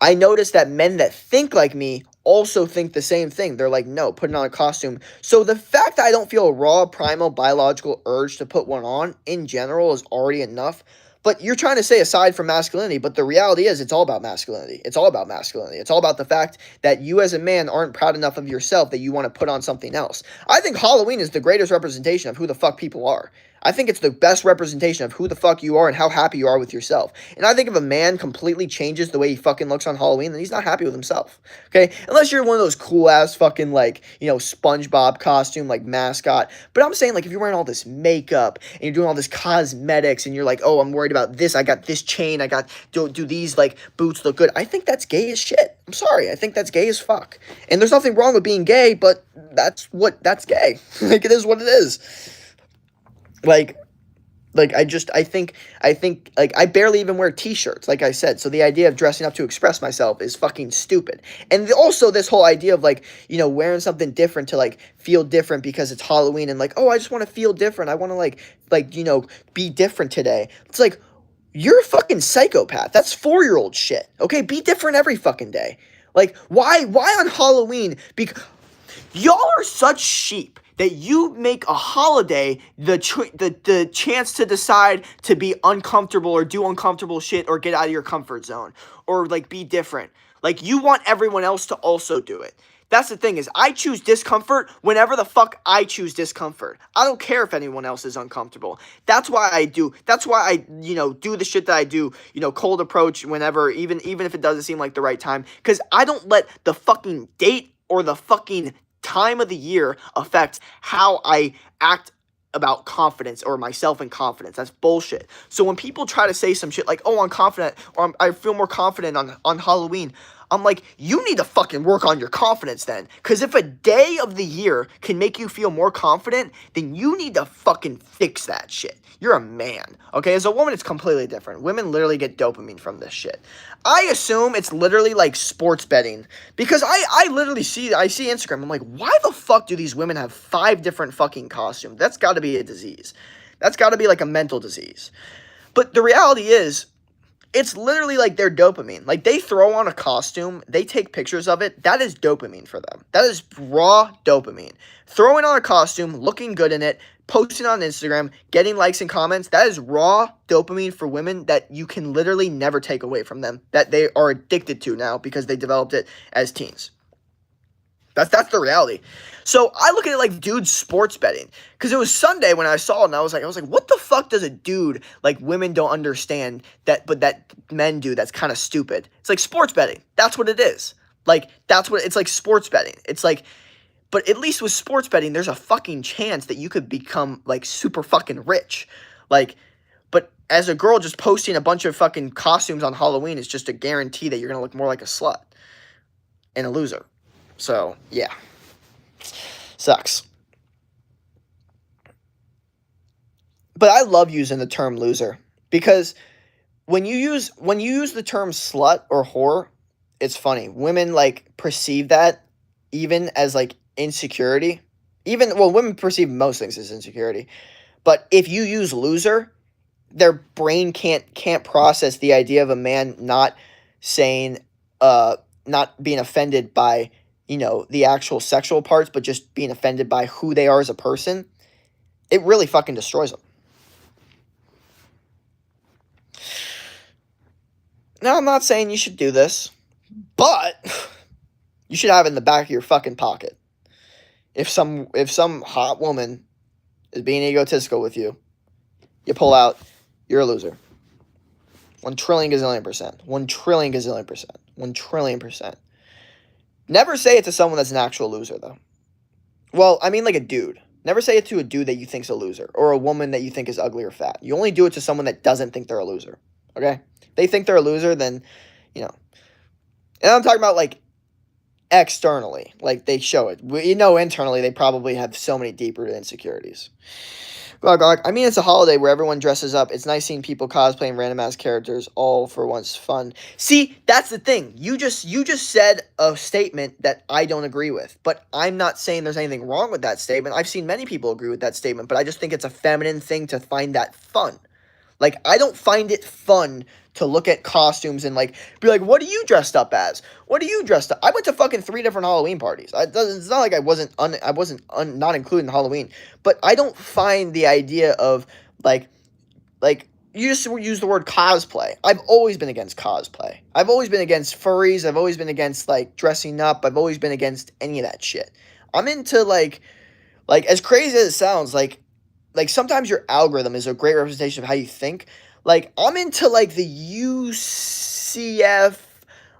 I noticed that men that think like me also think the same thing. They're like, no, putting on a costume. So the fact that I don't feel a raw, primal, biological urge to put one on in general is already enough. But you're trying to say aside from masculinity, but the reality is it's all about masculinity. It's all about masculinity. It's all about the fact that you as a man aren't proud enough of yourself that you want to put on something else. I think Halloween is the greatest representation of who the fuck people are. I think it's the best representation of who the fuck you are and how happy you are with yourself. And I think if a man completely changes the way he fucking looks on Halloween, then he's not happy with himself. Okay? Unless you're one of those cool-ass fucking, like, you know, SpongeBob costume, like, mascot. But I'm saying, like, if you're wearing all this makeup and you're doing all this cosmetics and you're like, oh, I'm worried about this, I got this chain, I got, do these, like, boots look good? I think that's gay as shit. I'm sorry. I think that's gay as fuck. And there's nothing wrong with being gay, but that's gay. Like, it is what it is. Like, I think, like, I barely even wear t-shirts, like I said, so the idea of dressing up to express myself is fucking stupid. And also this whole idea of, like, you know, wearing something different to, like, feel different because it's Halloween and, like, oh, I just want to feel different, I want to, like, you know, be different today. It's like, you're a fucking psychopath. That's 4-year-old shit, okay? Be different every fucking day. Like, why on Halloween? Because y'all are such sheep that you make a holiday the chance to decide to be uncomfortable or do uncomfortable shit or get out of your comfort zone or, like, be different. Like, you want everyone else to also do it. That's the thing is, I choose discomfort whenever the fuck I choose discomfort. I don't care if anyone else is uncomfortable. That's why I do the shit that I do, you know, cold approach whenever, even if it doesn't seem like the right time. Because I don't let the fucking date or the fucking time of the year affects how I act about confidence or myself and confidence. That's bullshit. So when people try to say some shit like, oh, I'm confident or I feel more confident on Halloween, I'm like, you need to fucking work on your confidence then. Because if a day of the year can make you feel more confident, then you need to fucking fix that shit. You're a man, okay? As a woman, it's completely different. Women literally get dopamine from this shit. I assume it's literally like sports betting. Because I literally see Instagram. I'm like, why the fuck do these women have 5 different fucking costumes? That's got to be a disease. That's got to be like a mental disease. But the reality is, it's literally like their dopamine. Like, they throw on a costume, they take pictures of it, that is dopamine for them. That is raw dopamine. Throwing on a costume, looking good in it, posting on Instagram, getting likes and comments, that is raw dopamine for women that you can literally never take away from them, that they are addicted to now because they developed it as teens. That's the reality. So I look at it like dude sports betting, because it was Sunday when I saw it, and I was like, what the fuck does a dude like women don't understand that, but that men do? That's kind of stupid. It's like sports betting. That's what it is. Like that's what it's like. Sports betting. It's like, but at least with sports betting, there's a fucking chance that you could become like super fucking rich. Like, but as a girl, just posting a bunch of fucking costumes on Halloween is just a guarantee that you're gonna look more like a slut and a loser. So yeah. Sucks. But I love using the term loser, because when you use the term slut or whore, it's funny. Women like perceive that even as like insecurity. Women perceive most things as insecurity. But if you use loser, their brain can't process the idea of a man not saying not being offended by, the actual sexual parts, but just being offended by who they are as a person. It really fucking destroys them. Now, I'm not saying you should do this, but you should have it in the back of your fucking pocket. If some hot woman is being egotistical with you, you pull out, you're a loser. 1 trillion gazillion percent. 1 trillion gazillion percent. 1 trillion percent. Never say it to someone that's an actual loser, though. Well, I mean like a dude. Never say it to a dude that you think's a loser, or a woman that you think is ugly or fat. You only do it to someone that doesn't think they're a loser. Okay? If they think they're a loser, then, And I'm talking about like externally. Like they show it. Internally they probably have so many deep-rooted insecurities. I mean, it's a holiday where everyone dresses up. It's nice seeing people cosplaying random-ass characters, all for once fun. See, that's the thing. You just said a statement that I don't agree with. But I'm not saying there's anything wrong with that statement. I've seen many people agree with that statement, but I just think it's a feminine thing to find that fun. Like, I don't find it fun to look at costumes and, like, be like, what are you dressed up as? What are you dressed up? I went to fucking 3 different Halloween parties. It's not like I wasn't not including Halloween. But I don't find the idea of, like, you just use the word cosplay. I've always been against cosplay. I've always been against furries. I've always been against, like, dressing up. I've always been against any of that shit. I'm into, like, as crazy as it sounds, like, sometimes your algorithm is a great representation of how you think. Like, I'm into, like, the UCF,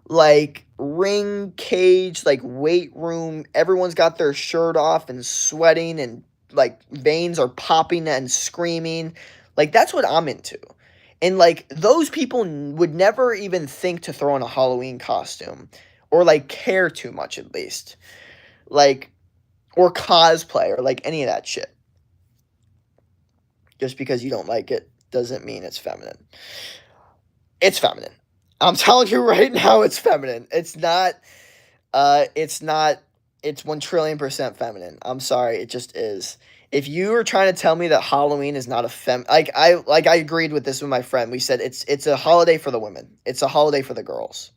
like, ring cage, like, weight room. Everyone's got their shirt off and sweating and, like, veins are popping and screaming. Like, that's what I'm into. And, like, those people would never even think to throw in a Halloween costume. Or, like, care too much, at least. Like, or cosplay, or, like, any of that shit. Just because you don't like it doesn't mean it's feminine. It's feminine. I'm telling you right now, it's feminine. It's 1 trillion percent feminine. I'm sorry, it just is. If you are trying to tell me that Halloween is not a I agreed with this with my friend. We said it's a holiday for the women. It's a holiday for the girls.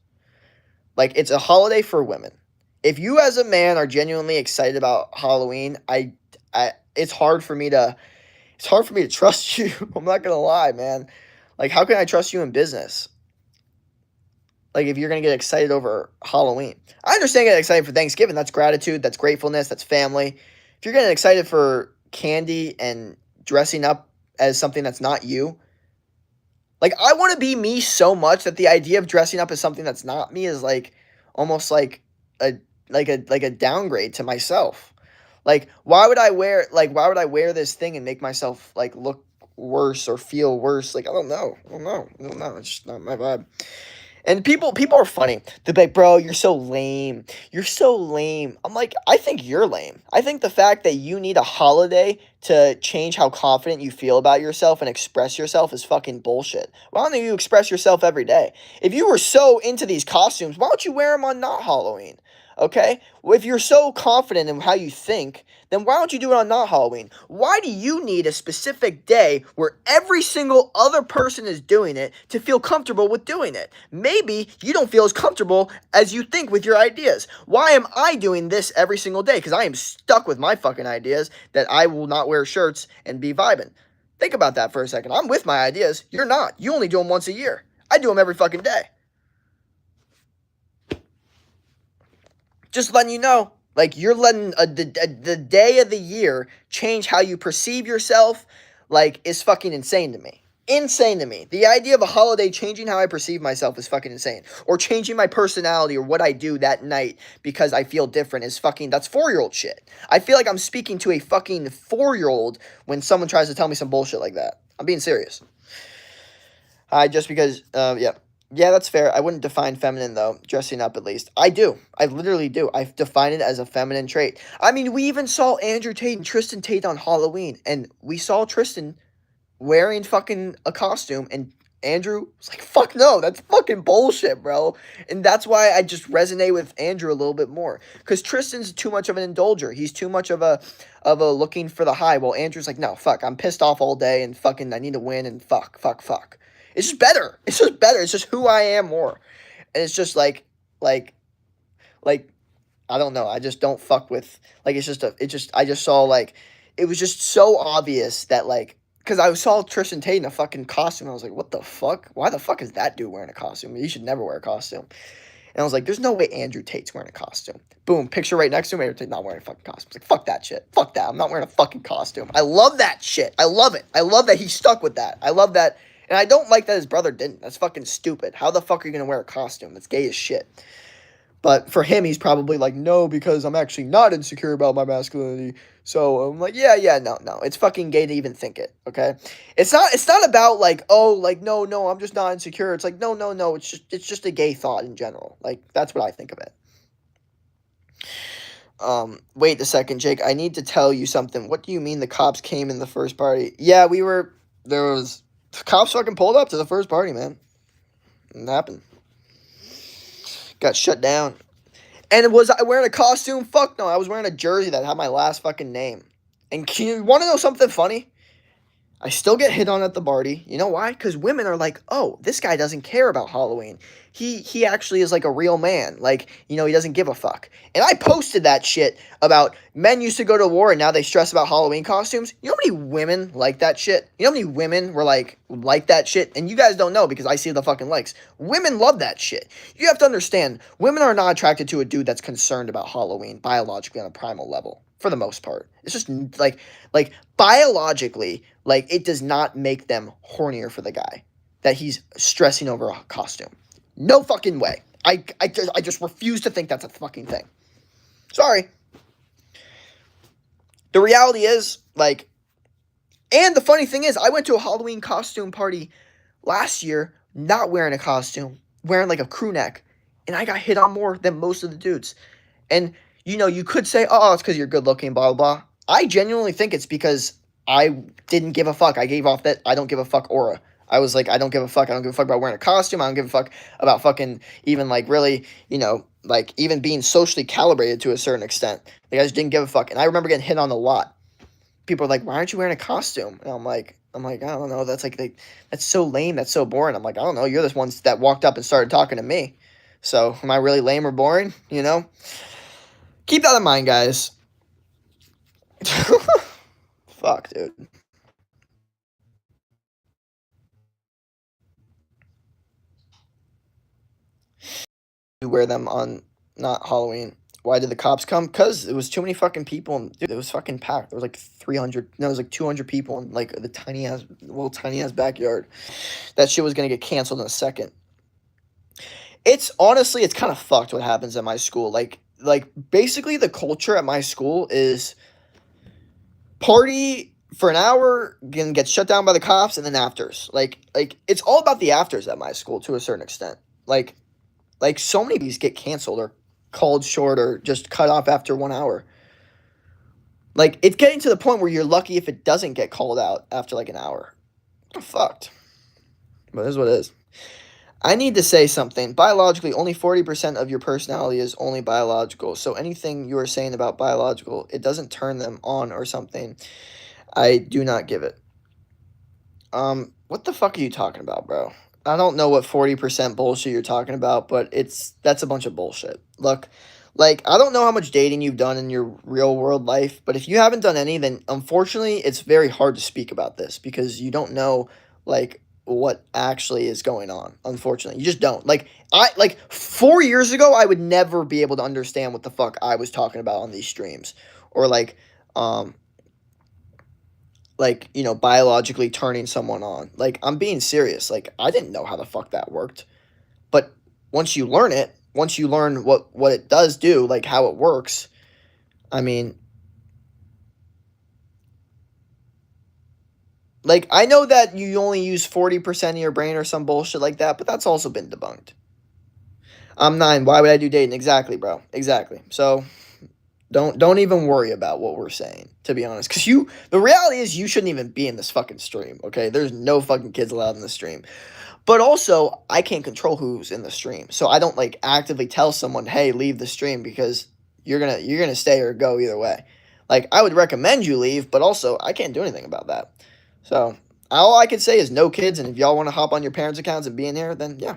Like, it's a holiday for women. If you as a man are genuinely excited about Halloween, it's hard for me to trust you. I'm not going to lie, man. Like, how can I trust you in business? Like, if you're going to get excited over Halloween. I understand getting excited for Thanksgiving. That's gratitude. That's gratefulness. That's family. If you're getting excited for candy and dressing up as something that's not you. Like, I want to be me so much that the idea of dressing up as something that's not me is, like, almost like a downgrade to myself. Like, why would I wear this thing and make myself, like, look worse or feel worse? Like, I don't know. It's just not my vibe. And people are funny. They're like, bro, you're so lame. You're so lame. I'm like, I think you're lame. I think the fact that you need a holiday to change how confident you feel about yourself and express yourself is fucking bullshit. Why don't you express yourself every day? If you were so into these costumes, why don't you wear them on not Halloween? Okay? Well, if you're so confident in how you think, then why don't you do it on not Halloween? Why do you need a specific day where every single other person is doing it to feel comfortable with doing it? Maybe you don't feel as comfortable as you think with your ideas. Why am I doing this every single day? Because I am stuck with my fucking ideas that I will not wear shirts and be vibing. Think about that for a second. I'm with my ideas. You're not. You only do them once a year. I do them every fucking day. Just letting you know, Like, you're letting the day of the year change how you perceive yourself, like, is fucking insane to me. Insane to me. The idea of a holiday changing how I perceive myself is fucking insane. Or changing my personality or what I do that night because I feel different is fucking, that's 4-year-old shit. I feel like I'm speaking to a fucking 4-year-old when someone tries to tell me some bullshit like that. I'm being serious. Just because, yeah. Yeah, that's fair. I wouldn't define feminine, though. Dressing up, at least. I do. I literally do. I define it as a feminine trait. I mean, we even saw Andrew Tate and Tristan Tate on Halloween, and we saw Tristan wearing fucking a costume, and Andrew was like, fuck no, that's fucking bullshit, bro. And that's why I just resonate with Andrew a little bit more. Because Tristan's too much of an indulger. He's too much of a looking for the high, while Andrew's like, no, fuck, I'm pissed off all day, and fucking I need to win, and fuck. It's just better. It's just better. It's just who I am more. And it's just like, I don't know. I just don't fuck with, like, I just saw, like, it was just so obvious that, like, because I saw Tristan Tate in a fucking costume. I was like, what the fuck? Why the fuck is that dude wearing a costume? He should never wear a costume. And I was like, there's no way Andrew Tate's wearing a costume. Boom, picture right next to him. Andrew Tate not wearing a fucking costume. I was like, fuck that shit. Fuck that. I'm not wearing a fucking costume. I love that shit. I love it. I love that he stuck with that. I love that. And I don't like that his brother didn't. That's fucking stupid. How the fuck are you going to wear a costume? That's gay as shit. But for him, he's probably like, no, because I'm actually not insecure about my masculinity. So I'm like, yeah, no. It's fucking gay to even think it, okay? It's not about like, oh, like, no, I'm just not insecure. It's like, no. It's just a gay thought in general. Like, that's what I think of it. Wait a second, Jake. I need to tell you something. What do you mean the cops came in the first party? Yeah, the cops fucking pulled up to the first party, man. It happened. Got shut down. And was I wearing a costume? Fuck no. I was wearing a jersey that had my last fucking name. And you want to know something funny? I still get hit on at the party. You know why? Because women are like, oh, this guy doesn't care about Halloween. He actually is like a real man. Like, he doesn't give a fuck. And I posted that shit about men used to go to war and now they stress about Halloween costumes. You know how many women like that shit? You know how many women were like that shit? And you guys don't know because I see the fucking likes. Women love that shit. You have to understand, women are not attracted to a dude that's concerned about Halloween biologically on a primal level. For the most part. It's just like biologically, like, it does not make them hornier for the guy that he's stressing over a costume. No fucking way. I just refuse to think that's a fucking thing. Sorry. The reality is, like, and the funny thing is, I went to a Halloween costume party last year, not wearing a costume, wearing like a crew neck, and I got hit on more than most of the dudes. And you could say, oh, it's because you're good looking, blah, blah, blah. I genuinely think it's because I didn't give a fuck. I gave off that I don't give a fuck aura. I was like, I don't give a fuck. I don't give a fuck about wearing a costume. I don't give a fuck about fucking even, like, really, like, even being socially calibrated to a certain extent. Like, I just didn't give a fuck. And I remember getting hit on a lot. People are like, why aren't you wearing a costume? And I'm like, I don't know. That's that's so lame. That's so boring. I'm like, I don't know. You're the ones that walked up and started talking to me. So am I really lame or boring? Keep that in mind, guys. Fuck, dude. You wear them on not Halloween. Why did the cops come? Because it was too many fucking people. And, dude, it was fucking packed. There was like 300. No, it was like 200 people in like the tiny ass backyard. That shit was going to get canceled in a second. It's honestly, it's kind of fucked what happens at my school. Like basically the culture at my school is party for an hour, then get shut down by the cops, and then afters. Like it's all about the afters at my school to a certain extent. Like so many of these get canceled or called short or just cut off after 1 hour. Like, it's getting to the point where you're lucky if it doesn't get called out after like an hour. Fucked. But it is what it is. I need to say something. Biologically, only 40% of your personality is only biological. So anything you are saying about biological, it doesn't turn them on or something. I do not give it. What the fuck are you talking about, bro? I don't know what 40% bullshit you're talking about, but that's a bunch of bullshit. Look, like, I don't know how much dating you've done in your real world life, but if you haven't done any, then unfortunately, it's very hard to speak about this because you don't know, like, what actually is going on, unfortunately. You just don't. Like 4 years ago, I would never be able to understand what the fuck I was talking about on these streams. Or um biologically turning someone on. Like, I'm being serious. Like, I didn't know how the fuck that worked. But once you learn it, once you learn what it does do, like how it works, I mean, like, I know that you only use 40% of your brain or some bullshit like that, but that's also been debunked. I'm 9. Why would I do dating? Exactly, bro. Exactly. So don't even worry about what we're saying, to be honest. Because the reality is you shouldn't even be in this fucking stream, okay? There's no fucking kids allowed in the stream. But also, I can't control who's in the stream. So I don't like actively tell someone, hey, leave the stream, because you're gonna stay or go either way. Like, I would recommend you leave, but also I can't do anything about that. So all I could say is no kids, and if y'all want to hop on your parents' accounts and be in here, then yeah.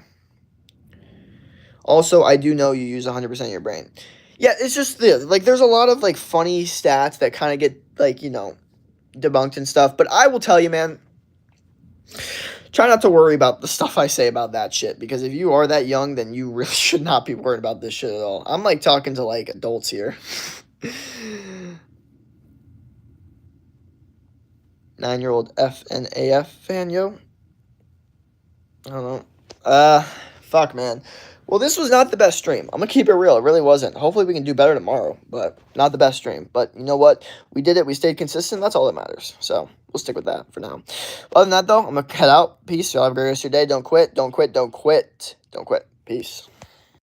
Also, I do know you use 100% of your brain. Yeah, it's just there's a lot of like funny stats that kind of get debunked and stuff. But I will tell you, man, try not to worry about the stuff I say about that shit, because if you are that young, then you really should not be worried about this shit at all. I'm like talking to like adults here. 9-year-old FNAF fan, yo. I don't know. Fuck, man. Well, this was not the best stream. I'm gonna keep it real. It really wasn't. Hopefully, we can do better tomorrow, but not the best stream. But you know what? We did it. We stayed consistent. That's all that matters. So we'll stick with that for now. Other than that, though, I'm gonna head out. Peace. Y'all have a great rest of your day. Don't quit. Don't quit. Don't quit. Don't quit. Peace.